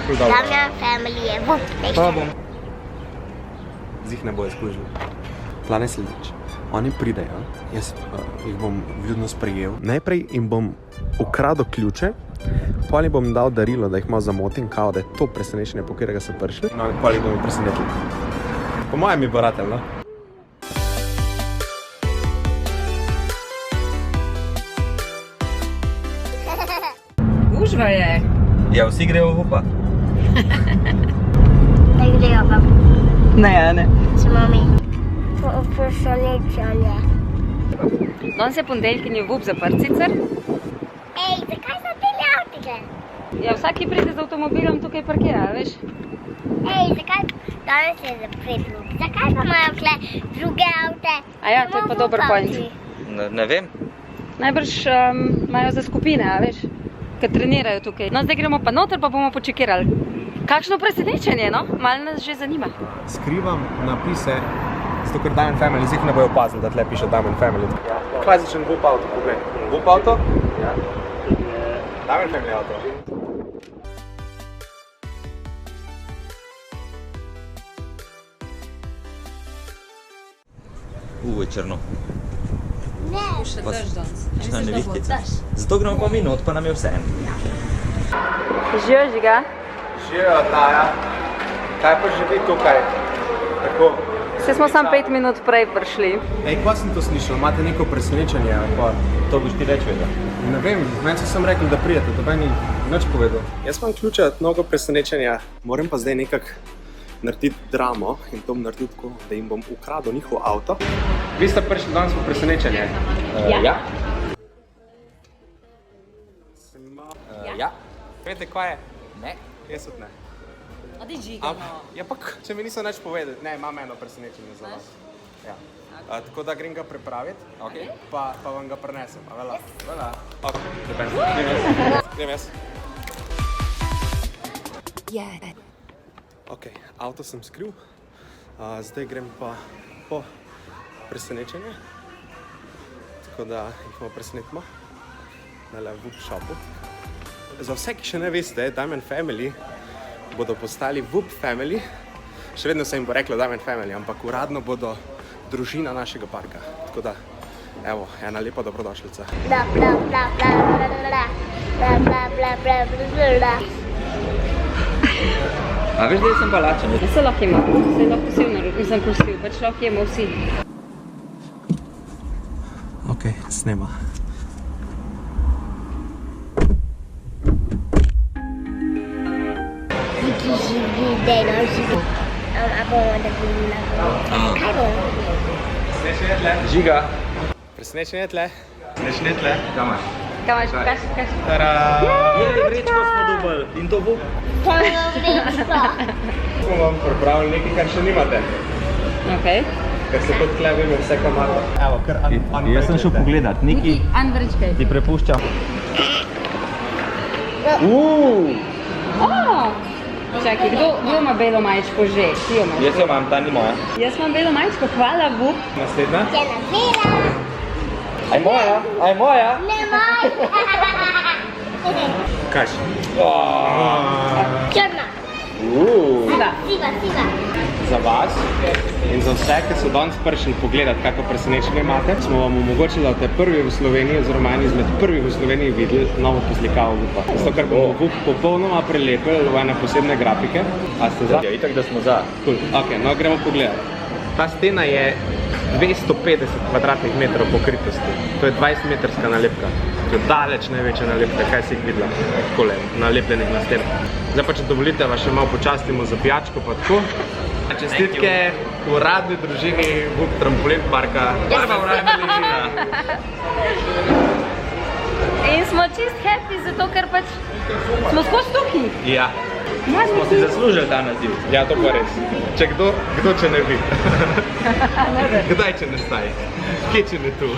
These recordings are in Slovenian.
ful dobro. Damjan family je vup. Pa bom. Zih ne bo izkužil. Plan je sledeč. Oni pridejo, jaz jih bom vljudno sprejel. Najprej jim bom ukradel ključe, potem jim bom dal darilo, da jih malo zamotim, kao, da je to presenečenje, po katerega so prišli. No, potem jih bomo presenetili. Po mojem mi bo ratelj, no? Gužva je. Ja, vsi grejo v vupa. Ne grejo pa. Ne. Smo mi presenečenje. Danes je ponedeljek in je vup zaprt sicer. Ej, zakaj so bili avtike? Ja, vsaki pride z avtomobilom tukaj parkira, veš? Ej, zakaj danes je zapret vup? Zakaj pa imajo tle druge avte? A ja, to je pa dober point. Ne vem. Najbrž imajo za skupine, a veš? Kad trenirajo tukaj. No, zdaj gremo pa noter, pa bomo počekirali. Kakšno presenečenje, no? Malo nas že zanima. Skrivam napise, zato ker Damjan Family zih ne bojo opazili, da tle piše Damjan Family. Klasičen vup avto, poglej. Vup avto? Ja. Damjan Family avto. Je črno. Ne. Še drž danes. Črna nevihtica. Zato gremo pa mi not, pa nam je vse. Živijo, Žiga? Živijo, Taja. Kaj pa živi tukaj? Tako. Vse smo samo 5 minut prej prišli. Ej, kva sem to slišal? Imate neko presenečenje? To boš ti več vedel. Ne vem, meni so sem rekli, da prijete, da meni nič povedal. Jaz imam ključe od mnogo presenečenja, moram pa zdaj nekako narediti dramo in to bom naredil tako, da jim bom ukradel njihov avto. Vi ste prišli danes v presenečenje? Ja. Ja. Vete, kaj je? Ne. Jaz od ne. Odi Žiga, Ja pa, če mi niso nič povedali, ne, imam eno presenečenje za vas. Ja. Tako da grem ga pripraviti, pa vam ga prinesem. A vela? Vela. Ok, grem jaz. Ok, avto sem skril, zdaj grem pa po presenečenje, tako da jih bomo presenetimo na Vup shopu. Za vse, ki še ne veste, Damjan Family bodo postali Vup Family, še vedno se jim bo reklo Damjan Family, ampak uradno bodo družina našega parka, tako da, evo, ena lepa dobrodošlica. Bla, bla, bla, bla, bla, bla, bla, bla, bla, bla, bla, bla. A veš, da sem pa lačen? Ja se lahko ima, se lahko si nisem pustil, pač lahko jemo vsi. Ok, snema. Viki živi, dejno živi. A bomo da vidimo. Kaj bomo? Presenečenje tle. Žiga. Presenečenje tle. Presenečenje tle. Kaj imaš? Kaj imaš, pokaži. Tadaa! Jej, vrečko smo dobili. In to Vup. To je vrečko. Smo vam pripravili nekaj, kar še nimate. Ok. Ker se tudi tle vemo vse, kar imate. Evo, kar unwrapped. Jaz sem šel pogledat. Niki Unwrapped. ti prepuščam. Čakaj, kdo ima belo majčko že? Ti jo imaš? Jaz jo imam, ta ni moja. Jaz imam belo majčko, hvala Vup. Naslednja. Je na vela. Aj moja, aj moja. Ne moj. Kaš? Črna. Siva. Siva, siva. Za vas in za vse, ki so danes prišli pogledati, kako presenečenje imate, smo vam omogočili, da ste prvi v Sloveniji, oziroma eni izmed prvih v Sloveniji videli novo poslikavo Vupa. Zato, ker bomo Vup popolnoma prelepili v ene posebne grafike. A ste za? Ja, itak, da smo za. Cool. Ok, no gremo pogledati. Ta stena je 250 kvadratnih metrov pokritosti. To je 20-metrska nalepka. To je daleč največja nalepka, kaj si jih videla. Takole, nalepljenih na steno. Zdaj pa, če dovolite, vas še malo počastimo za pijačko, pa tako. Čestitke uradni družini Vup Trampolin Parka. Prva uradna družina. In smo čist happy, zato ker pač smo skozi tukaj. Ja. Smo si zaslužili ta naziv. Ja, to pa res. Če kdo če ne vi? Kdaj, če ne staj? Kje, če ne tu?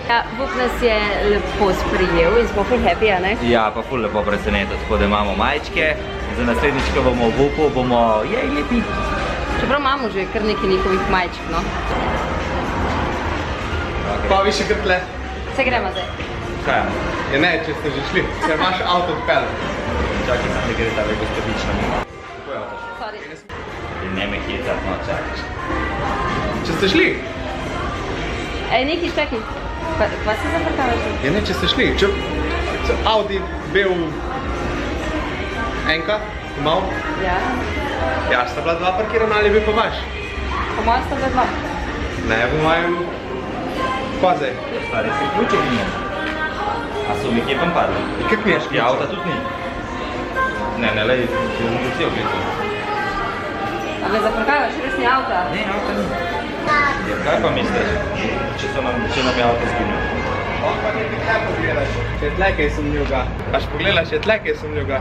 Ja, Vup nas je lepo sprijel in smo ful happy, a ne? Ja, pa ful lepo presenetiti, tako da imamo majčke. Za naslednjič, ko bomo v Vupu, bomo jej lepi. Čeprav imamo že kar nekaj njihovih majčk, no. Pa vi še kar tle? Se gremo zdaj. Kaj? Ja ne, če ste že šli. Se imaš avto odpeljati. Čakaj, sam da gre ta gospodična mimo. Kako je avto? Sorry. In ne me hitat, no čakaš. Če ste šli? Ej, neki, čakaj. Kva se zaprkavaš? Ja ne, če ste šli. Če Audi bil enka, mal, Ja. ja, sta bila dva parkirana ali bi pa vaš? Po mojem sta bila dva. Ne, po mojem, pa zdaj. Stari si ključe v njemu. A so mi kje pa padli? Kak mi je Ja, avta tudi ni. Ne, lej, ti bom vsi ogledal. A me zaprkavaš, res ni avta? Ne, avta ni. Kaj pa misliš, če nam je avto zginil? On pa nekaj tle pogledaš, če je tle kaj sumljivega. Paš pogledaš, če je tle kaj sumljivega.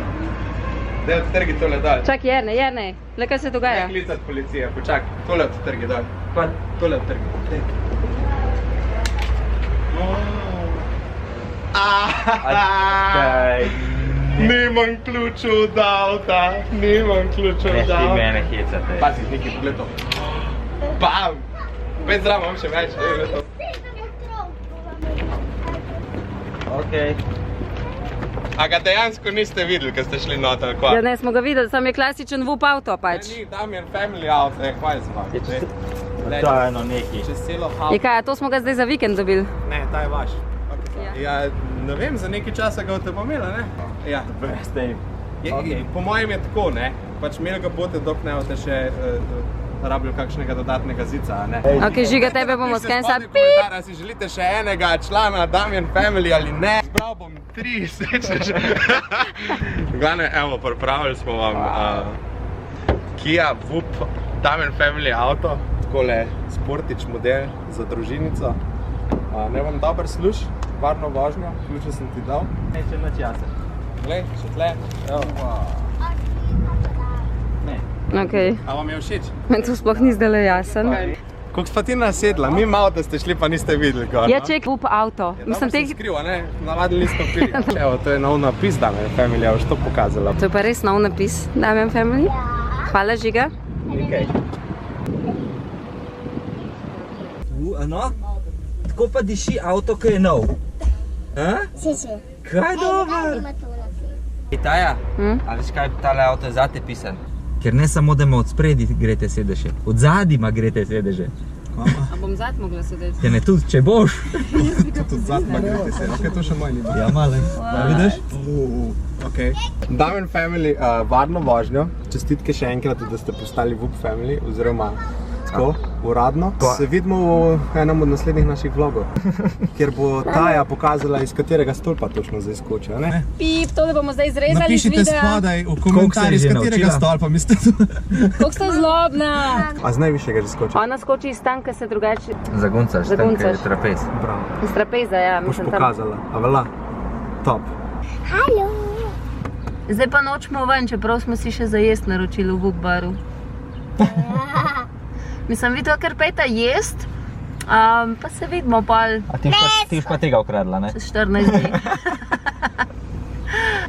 Daj odtrgi tole dol. Čakaj, Jernej, le kaj se dogaja? Ne klicat policije, počak, tole odtrgi dol. Kaj? Tole odtrgi. Kaj? Nimam ključev od avta, nimam ključev Ne od ti avta. mene hecate. Pazi, nekaj pogled to. Bam! Pet zdravo, imam še več, ne gled to. Okej. A ga dejansko niste videli, ko ste šli noter, ali kva? Ja, ne, smo ga videli, sam je klasičen vup avto pač. Ni, Damjan Family Auto, hvala se vam. To je eno neki. Čez celo Je haus. kaj, a to smo ga zdaj za vikend dobili? Ne, ta je vaš. Ja. Ja, ne vem, za nekaj časa ga boste pomela, ne? Ja. Brez tem. Po mojem je tako, ne? Pač imeli ga boste, dok ne boste še rabili kakšnega dodatnega zica, ne? Ok, Žiga, tebe bomo skensa. Komentar, si želite še enega člana Damjan Family ali ne? Zbral bom 3, sečeš. Glavne, evo, pripravili smo vam Kia Vup Damjan Family auto. Takole sportič model za družinico. Ne vam dober služ, varno vožnjo, ključe sem ti dal. Neče na čase. Glej, še tle. Evo. Ne. Ok, A vam je všeč? meni to sploh ni zdaj jasen. Koliko sta ti nasedla? Mi malo, da ste šli, pa niste videli gor, Ja, no? ček, vup avto. Mislim, sem skriva, ne? Navadili nismo pili. Evo, to je nov napis Damjan Family, boš to pokazala. To je pa res nov napis, Damjan Family. Hvala, Žiga. Nekaj. Ano? Tako pa diši avto, ko je nov. Siči. Kaj dober? Taja, a veš kaj, tale avto je zate pisan? Ker ne samo, da ima od spredi grete sedeže, od zadaj ima grete sedeže. A bom zad mogla sedeti? Ja ne tudi, če boš. Tudi zadnja grete se, ok, to še moj ni. Ja, male. Vidiš? Ok. Damjan Family, varno vožnjo. Čestitke še enkrat, da ste postali Vup Family, oziroma tako, uradno. Se vidimo v enem od naslednjih naših vlogov, kjer bo Taja pokazala, iz katerega stolpa točno zdaj skoči, a ne? Pip, to bomo zdaj izrezali iz Napišite videa. spodaj v Koliko se komentarjih, je z že katerega naučila? stolpa mislite. Koliko sta zlobna. A z najvišjega že skoči? Ona skoči iz tanka, se drugače Zaguncaš, Zaguncaš. trapez. Bravo. iz trapeza, ja. Boš Mislim, tam. pokazala, a vela? Top. Halo. Zdaj pa nočemo ven, čeprav smo si še za jest naročili v Vup baru. Mislim, vi to kar pejta jest, pa se vidimo pol A ti už pa tega ukradla, ne? čez 14 dni.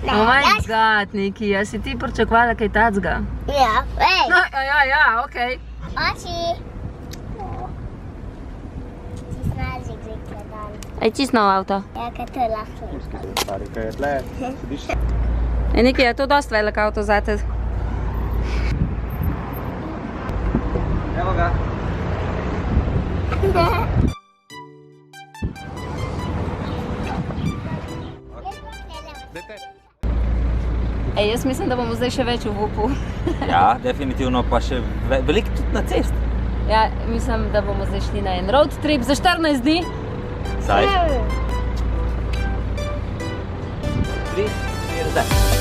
Oh my god, Niki, a si ti pričakovala kaj tacga? Ja, ej, No, ja, okej. oči. Ti snaži grikle dan. Aj čisto v avto. Ja, kaj to lahko. Stari, kaj je tle, sediš? Ej, Niki, je to dosti velik avto zate? Evo ga. Ej, jaz mislim, da bomo zdaj še več v Vupu. Ja, definitivno pa še veliko tudi na cest. Ja, mislim, da bomo zdaj šli na en road trip za 14 dni. Saj. 3, 4, zdaj.